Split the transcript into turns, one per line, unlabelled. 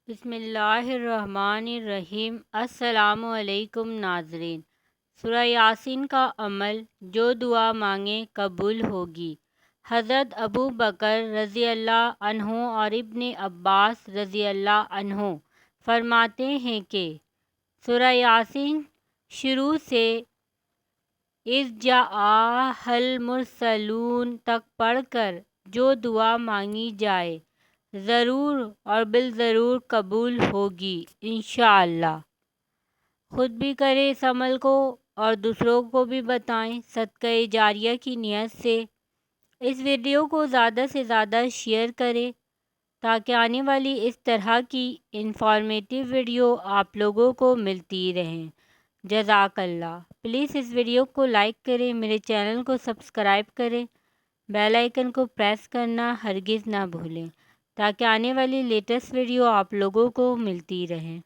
بسم اللہ الرحمن الرحیم۔ السلام علیکم ناظرین۔ سورہ یاسین کا عمل، جو دعا مانگے قبول ہوگی۔ حضرت ابو بکر رضی اللہ عنہ اور ابن عباس رضی اللہ عنہ فرماتے ہیں کہ سورہ یاسین شروع سے اذ جاء المرسلون تک پڑھ کر جو دعا مانگی جائے ضرور اور بالضرور قبول ہوگی انشاءاللہ۔ خود بھی کریں اس عمل کو اور دوسروں کو بھی بتائیں صدقہ جاریہ کی نیت سے۔ اس ویڈیو کو زیادہ سے زیادہ شیئر کریں تاکہ آنے والی اس طرح کی انفارمیٹیو ویڈیو آپ لوگوں کو ملتی رہیں۔ جزاک اللہ۔ پلیز اس ویڈیو کو لائک کریں، میرے چینل کو سبسکرائب کریں، بیل آئیکن کو پریس کرنا ہرگز نہ بھولیں تاکہ آنے والی لیٹسٹ ویڈیو آپ لوگوں کو ملتی رہیں۔